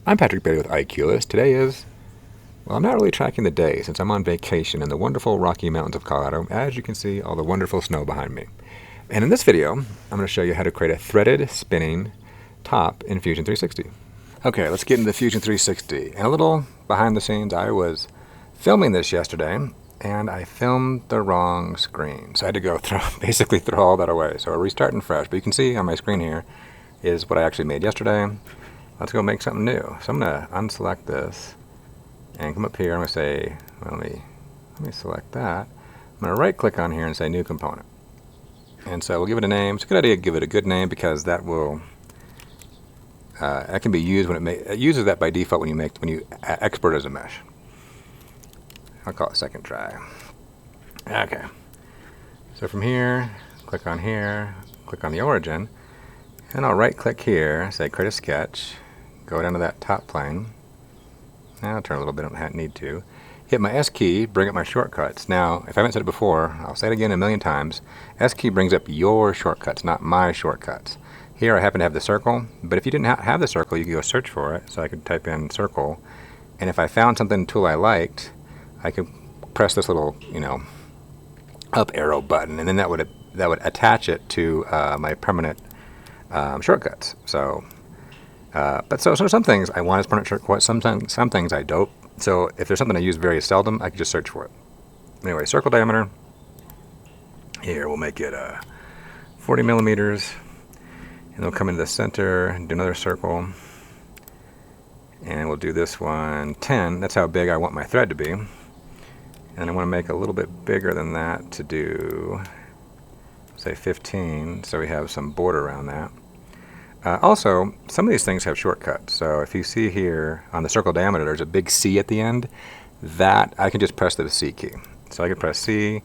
I'm Patrick Bailey with IQlist. Today is, well, I'm not really tracking the day since I'm on vacation in the wonderful Rocky Mountains of Colorado. As you can see, all the wonderful snow behind me. And in this video, I'm going to show you how to create a threaded spinning top in Fusion 360. Okay, let's get into Fusion 360. And a little behind the scenes, I was filming this yesterday, and I filmed the wrong screen. So I had to go basically throw all that away. So we're restarting fresh. But you can see on my screen here is what I actually made yesterday. Let's go make something new. So I'm going to unselect this and come up here. I'm going to say, well, let me select that. I'm going to right click on here and say new component. And so we'll give it a name. It's a good idea to give it a good name because that will that can be used when it uses that by default when you export as a mesh. I'll call it second try. Okay. So from here, click on the origin, and I'll right click here, say create a sketch, go down to that top plane. Now I'll turn a little bit, I don't need to. Hit my S key, bring up my shortcuts. Now, if I haven't said it before, I'll say it again a million times. S key brings up your shortcuts, not my shortcuts. Here I happen to have the circle, but if you didn't have the circle, you could go search for it. So I could type in circle, and if I found something tool I liked, I could press this little, up arrow button, and then that would attach it to my permanent shortcuts. So, but some things I want as permanent shortcuts. Some things I don't. So if there's something I use very seldom, I can just search for it. Anyway, circle diameter. Here we'll make it 40 millimeters, and we'll come into the center and do another circle. And we'll do this one 10. That's how big I want my thread to be. And I want to make a little bit bigger than that to do, say 15, so we have some border around that. Also, some of these things have shortcuts. So if you see here on the circle diameter, there's a big C at the end. That I can just press the C key. So I can press C,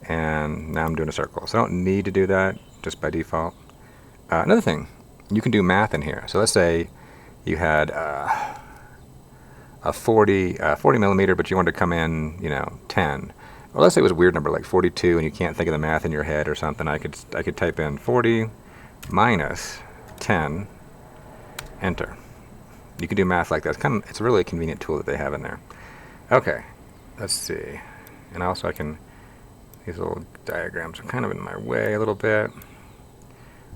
and now I'm doing a circle. So I don't need to do that just by default. Another thing, you can do math in here. So let's say you had a 40 millimeter, but you wanted to come in, 10. Or let's say it was a weird number like 42, and you can't think of the math in your head or something. I could type in 40 minus 10, enter. You can do math like that. It's a really convenient tool that they have in there. Okay, let's see. And also these little diagrams are kind of in my way a little bit.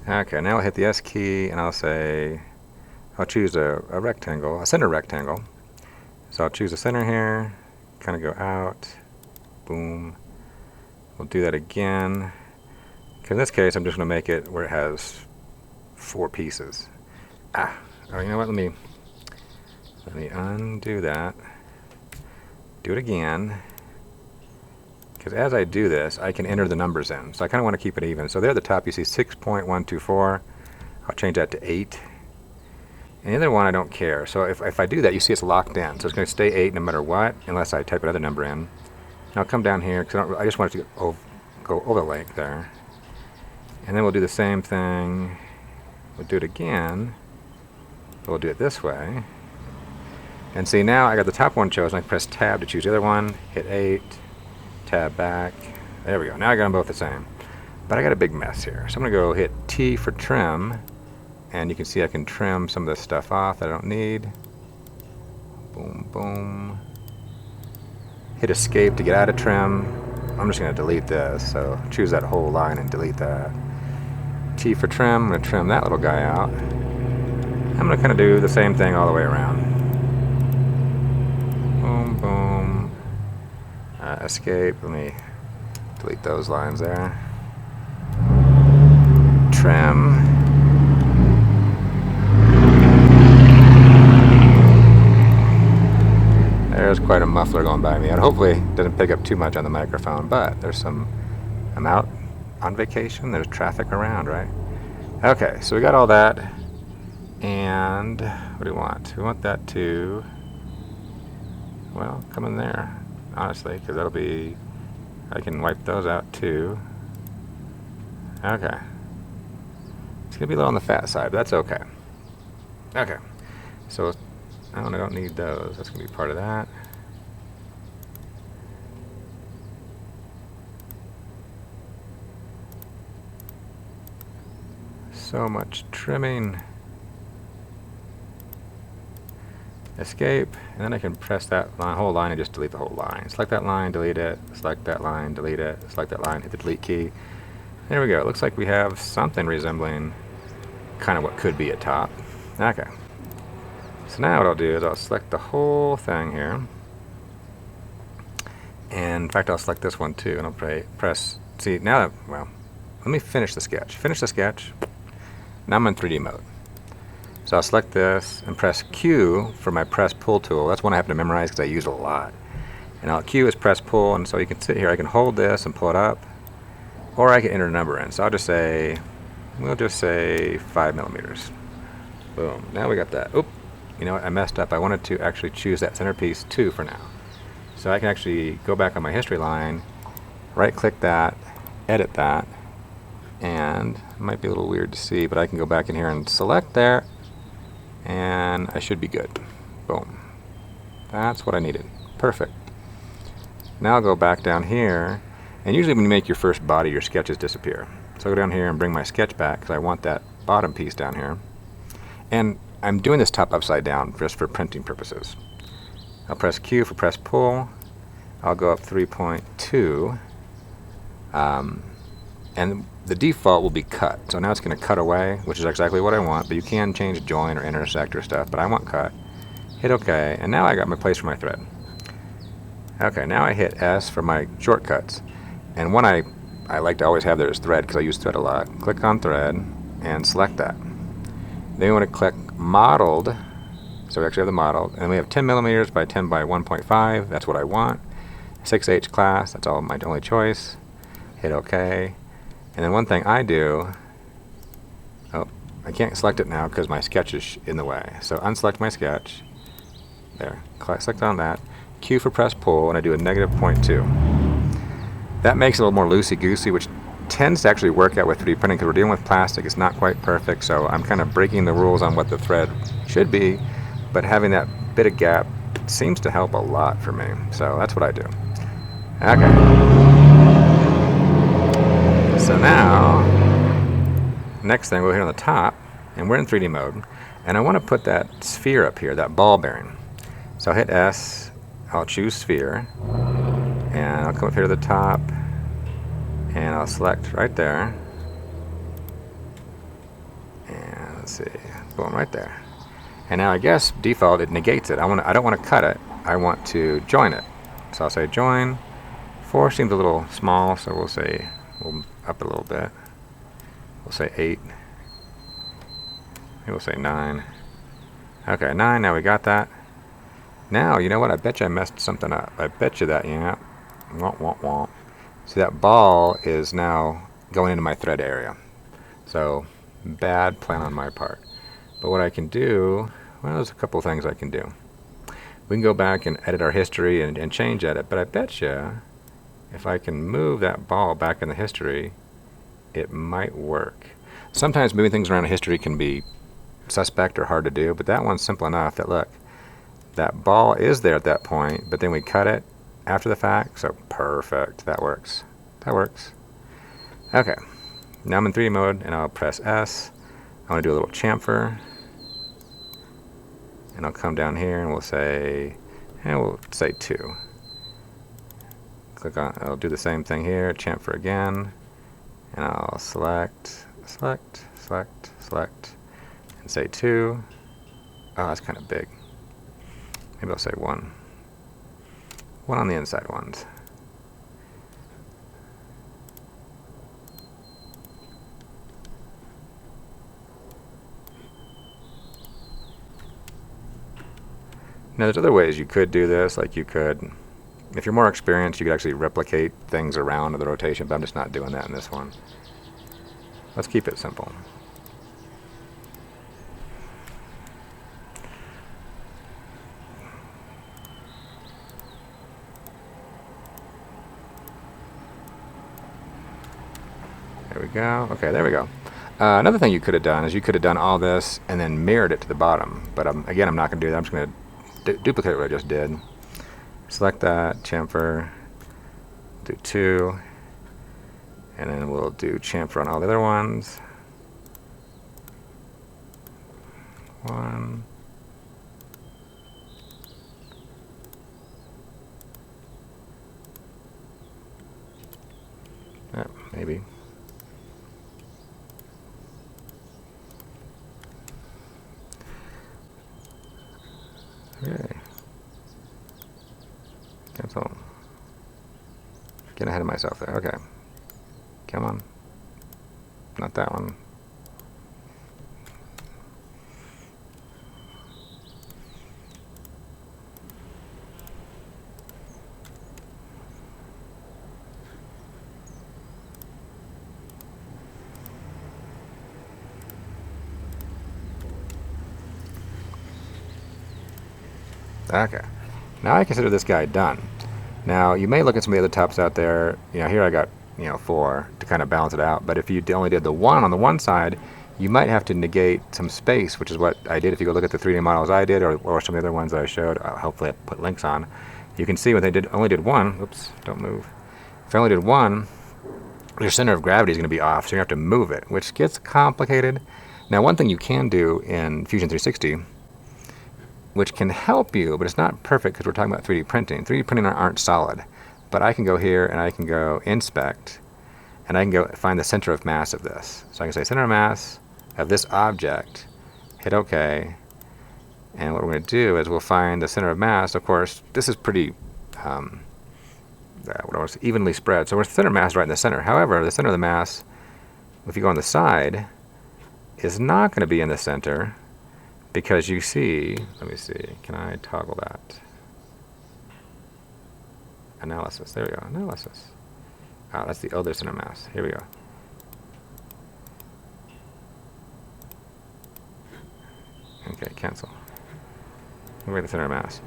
Okay, now I'll hit the S key, and I'll choose a rectangle, a center rectangle. So I'll choose the center here, kind of go out, boom. We'll do that again. Okay, in this case, I'm just going to make it where it has 4 pieces. Oh, you know what? Let me undo that. Do it again. Because as I do this, I can enter the numbers in. So I kind of want to keep it even. So there at the top, you see 6.124. I'll change that to 8. And the other one, I don't care. So if I do that, you see it's locked in. So it's going to stay 8 no matter what, unless I type another number in. And I'll come down here, because I just want it to go over the length there. And then we'll do the same thing. We'll do it again. We'll do it this way. And see, now I got the top one chosen. I can press tab to choose the other one. Hit 8. Tab back. There we go. Now I got them both the same. But I got a big mess here. So I'm going to go hit T for trim. And you can see I can trim some of this stuff off that I don't need. Boom, boom. Hit escape to get out of trim. I'm just going to delete this. So choose that whole line and delete that. T for trim. I'm going to trim that little guy out. I'm going to kind of do the same thing all the way around. Boom, boom. Escape. Let me delete those lines there. Trim. There's quite a muffler going by me, and hopefully it doesn't pick up too much on the microphone, but I'm out on vacation, there's traffic around, right? Okay, so we got all that, and what do we want? We want that to, well, come in there, honestly, because I can wipe those out too. Okay. It's going to be a little on the fat side, but that's okay. Okay, so I don't need those. That's going to be part of that. So much trimming. escape, and then I can press that whole line and just delete the whole line. Select that line, delete it, select that line, delete it, select that line, hit the delete key. There we go. It looks like we have something resembling kind of what could be a top. Okay. So now what I'll do is I'll select the whole thing here. And in fact, I'll select this one too, and I'll press, see, now that, well, let me finish the sketch. Finish the sketch. Now I'm in 3D mode. So I'll select this and press Q for my press pull tool. That's one I have to memorize because I use it a lot. And Q is press pull, and so you can sit here, I can hold this and pull it up, or I can enter a number in. So I'll just say, we'll just say 5 millimeters. Boom, now we got that. Oop, you know what, I messed up. I wanted to actually choose that centerpiece 2 for now. So I can actually go back on my history line, right click that, edit that, and it might be a little weird to see, but I can go back in here and select there, and I should be good. Boom. That's what I needed. Perfect. Now I'll go back down here, and usually when you make your first body, your sketches disappear. So I'll go down here and bring my sketch back, because I want that bottom piece down here. And I'm doing this top upside down just for printing purposes. I'll press Q for press pull. I'll go up 3.2. And the default will be cut. So now it's going to cut away, which is exactly what I want, but you can change join or intersect or stuff, but I want cut. Hit OK, and now I got my place for my thread. Okay, now I hit S for my shortcuts. And one I like to always have there is thread, because I use thread a lot. Click on thread and select that. Then we want to click modeled. So we actually have the model, and we have 10 millimeters by 10 by 1.5. That's what I want. 6H class, that's all my only choice. Hit OK. And then one thing I do, oh, I can't select it now because my sketch is in the way. So unselect my sketch. There, select on that. Q for press pull, and I do a -0.2. That makes it a little more loosey-goosey, which tends to actually work out with 3D printing because we're dealing with plastic. It's not quite perfect, so I'm kind of breaking the rules on what the thread should be, but having that bit of gap seems to help a lot for me. So that's what I do. Okay. So now, next thing we'll hit on the top, and we're in 3D mode, and I want to put that sphere up here, that ball bearing. So I'll hit S, I'll choose sphere, and I'll come up here to the top, and I'll select right there, and let's see, boom, right there. And now I guess default it negates it. I don't want to cut it. I want to join it. So I'll say join. 4 seems a little small, so we'll say we'll up a little bit. We'll say 8. Maybe we'll say 9. Okay, 9. Now we got that. Now you know what? I bet you I messed something up. I bet you that womp womp womp. See, that ball is now going into my thread area. So bad plan on my part. But what I can do, well, there's a couple things I can do. We can go back and edit our history and change edit, but I bet you if I can move that ball back in the history, it might work. Sometimes moving things around in history can be suspect or hard to do, but that one's simple enough that, look, that ball is there at that point, but then we cut it after the fact, so perfect. That works. That works. Okay, now I'm in 3D mode, and I'll press S. I want to do a little chamfer, and I'll come down here and we'll say 2. Click on, I'll do the same thing here, chamfer again, and I'll select, and say 2. Oh, that's kind of big. Maybe I'll say 1. 1 on the inside ones. Now there's other ways you could do this, like you could, if you're more experienced, you could actually replicate things around in the rotation, but I'm just not doing that in this one. Let's keep it simple. There we go. Okay, there we go. Another thing you could have done is you could have done all this and then mirrored it to the bottom, but again, I'm not going to do that. I'm just going to duplicate what I just did. Select that, chamfer, do 2, and then we'll do chamfer on all the other ones. 1, maybe. Okay. Cancel. Getting ahead of myself there. Okay. Come on. Not that one. Okay. Now I consider this guy done. Now you may look at some of the other tops out there. You know, here I got 4 to kind of balance it out. But if you only did the 1 on the one side, you might have to negate some space, which is what I did. If you go look at the 3D models I did, or some of the other ones that I showed, hopefully I put links on. You can see when they only did 1. Oops, don't move. If I only did 1, your center of gravity is going to be off, so you have to move it, which gets complicated. Now, one thing you can do in Fusion 360, which can help you, but it's not perfect because we're talking about 3D printing. 3D printing aren't solid. But I can go here and I can go inspect, and I can go find the center of mass of this. So I can say center of mass of this object, hit OK, and what we're going to do is we'll find the center of mass. Of course, this is pretty evenly spread. So our center of mass is right in the center. However, the center of the mass, if you go on the side, is not going to be in the center. Because you see, let me see, can I toggle that? Analysis, there we go, analysis. Ah, that's the other center mass, here we go. Okay, cancel. Look at the center of mass.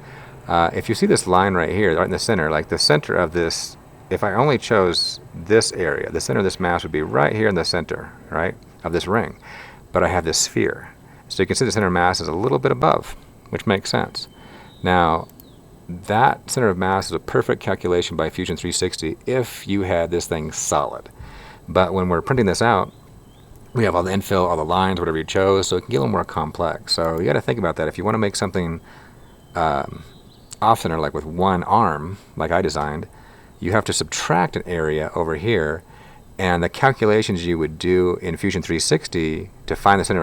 If you see this line right here, right in the center, like the center of this, if I only chose this area, the center of this mass would be right here in the center, right, of this ring. But I have this sphere. So you can see the center of mass is a little bit above, which makes sense. Now, that center of mass is a perfect calculation by Fusion 360 if you had this thing solid. But when we're printing this out, we have all the infill, all the lines, whatever you chose, so it can get a little more complex. So you got to think about that. If you want to make something off-center, like with one arm, like I designed, you have to subtract an area over here. And the calculations you would do in Fusion 360 to find the center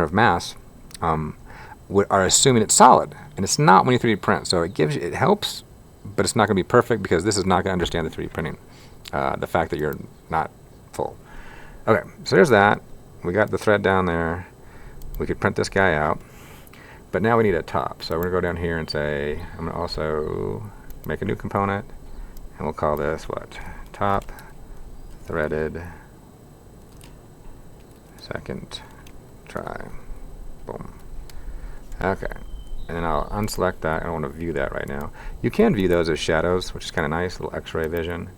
of mass are assuming it's solid, and it's not when you 3D print. So it helps, but it's not going to be perfect because this is not going to understand the 3D printing, the fact that you're not full. Okay, so there's that. We got the thread down there. We could print this guy out, but now we need a top. So we're going to go down here and say I'm going to also make a new component, and we'll call this what? Top. Threaded second try. Boom. Okay. And then I'll unselect that. I don't want to view that right now. You can view those as shadows, which is kind of nice, a little x-ray vision.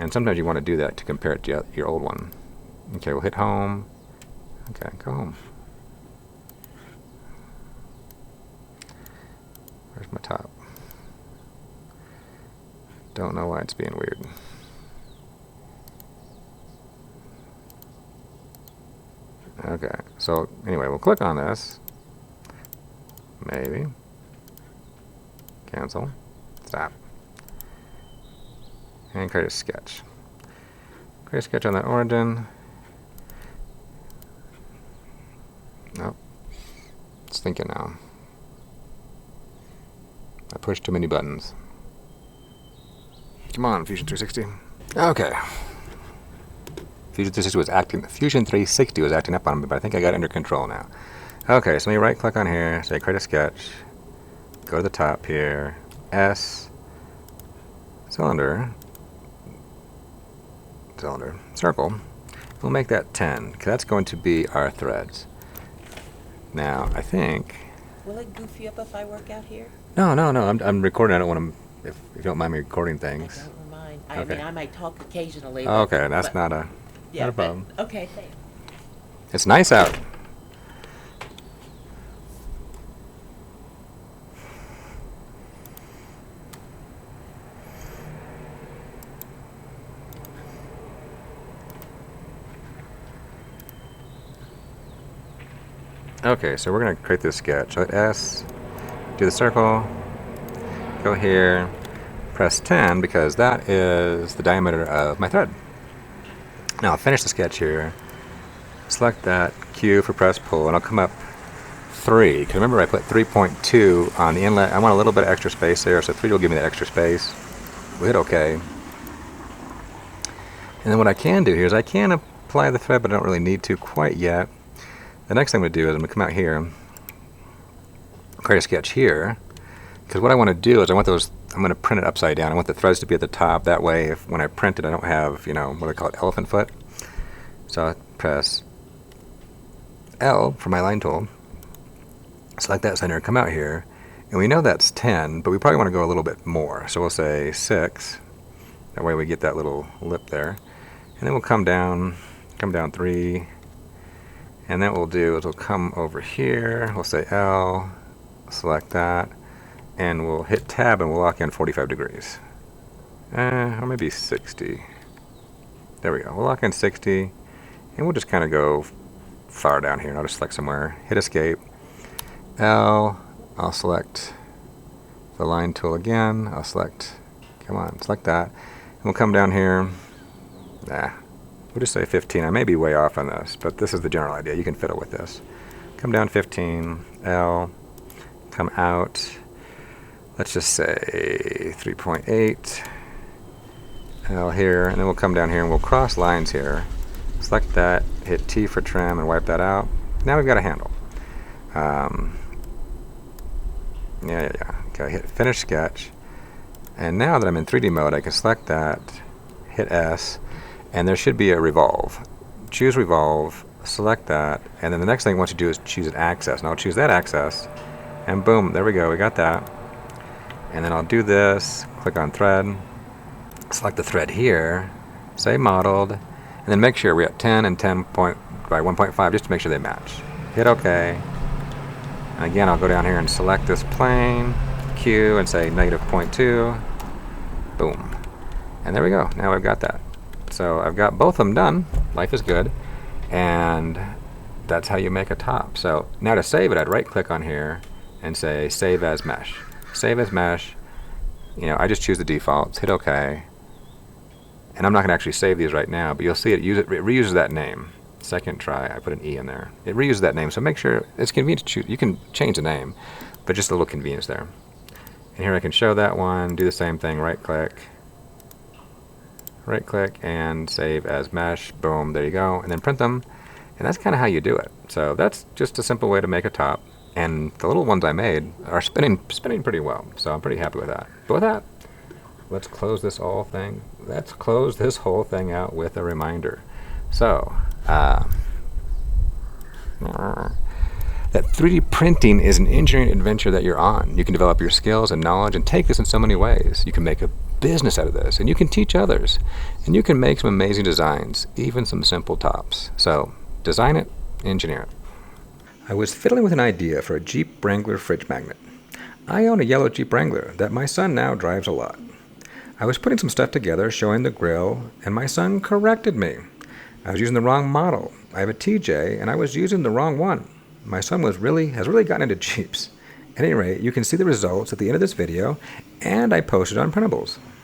And sometimes you want to do that to compare it to your old one. Okay, we'll hit home. Okay, go home. Where's my top? Don't know why it's being weird. Okay, so anyway, we'll click on this. Maybe. Cancel. Stop. And create a sketch. Create a sketch on that origin. Nope. It's thinking now. I pushed too many buttons. Come on, Fusion 360. Okay. Fusion 360 was acting up on me, but I think I got it under control now. Okay, so let me right click on here, say create a sketch, go to the top here, S, cylinder, circle. We'll make that 10, because that's going to be our threads. Now, I think... Will it goof you up if I work out here? No, I'm recording. I don't want to, if you don't mind me recording things. I don't mind. Okay. I mean, I might talk occasionally. Okay, that's not a problem. Okay, thanks. It's nice out. Okay, so we're going to create this sketch. Hit S, do the circle, go here, press 10 because that is the diameter of my thread. Now I'll finish the sketch here. Select that, Q for press pull, and I'll come up 3. Because remember I put 3.2 on the inlet. I want a little bit of extra space there, so 3 will give me that extra space. We'll hit OK. And then what I can do here is I can apply the thread, but I don't really need to quite yet. The next thing I'm going to do is I'm going to come out here, create a sketch here, because what I want to do is I'm going to print it upside down. I want the threads to be at the top. That way, if when I print it, I don't have, what I call it, elephant foot. So I press L for my line tool, select that center, come out here, and we know that's 10, but we probably want to go a little bit more. So we'll say 6. That way we get that little lip there. And then we'll come down 3. And then what we'll do is we'll come over here, we'll say L, select that, and we'll hit tab and we'll lock in 45 degrees. Or maybe 60. There we go. We'll lock in 60, and we'll just kind of go far down here. And I'll just select somewhere, hit escape. L, I'll select the line tool again. I'll select, select that. And we'll come down here. We'll just say 15. I may be way off on this, but this is the general idea. You can fiddle with this. Come down 15, L, come out, let's just say 3.8, L here, and then we'll come down here and we'll cross lines here. Select that, hit T for trim and wipe that out. Now we've got a handle. Okay, hit finish sketch. And now that I'm in 3D mode, I can select that, hit S, and there should be a revolve. Choose revolve, select that, and then the next thing I want you to do is choose an axis. And I'll choose that axis, and boom, there we go, we got that. And then I'll do this, click on thread, select the thread here, say modeled, and then make sure we're at 10 and 10 by 1.5 just to make sure they match. Hit OK. And again, I'll go down here and select this plane, Q, and say -0.2. Boom. And there we go. Now I've got that. So I've got both of them done. Life is good. And that's how you make a top. So now to save it, I'd right click on here and say save as mesh. Save as mesh. I just choose the defaults, hit OK. And I'm not going to actually save these right now, but you'll see it reuses that name. Second try, I put an E in there. It reuses that name, so make sure it's convenient to choose. You can change the name, but just a little convenience there. And here I can show that one, do the same thing, right click, and save as mesh. Boom, there you go. And then print them, and that's kind of how you do it. So that's just a simple way to make a top. And the little ones I made are spinning pretty well, so I'm pretty happy with that. But with that, let's close this whole thing out with a reminder. So, that 3D printing is an engineering adventure that you're on. You can develop your skills and knowledge and take this in so many ways. You can make a business out of this, and you can teach others, and you can make some amazing designs, even some simple tops. So, design it, engineer it. I was fiddling with an idea for a Jeep Wrangler fridge magnet. I own a yellow Jeep Wrangler that my son now drives a lot. I was putting some stuff together showing the grill, and my son corrected me. I was using the wrong model. I have a TJ, and I was using the wrong one. My son has really gotten into Jeeps. At any rate, you can see the results at the end of this video, and I posted on Printables.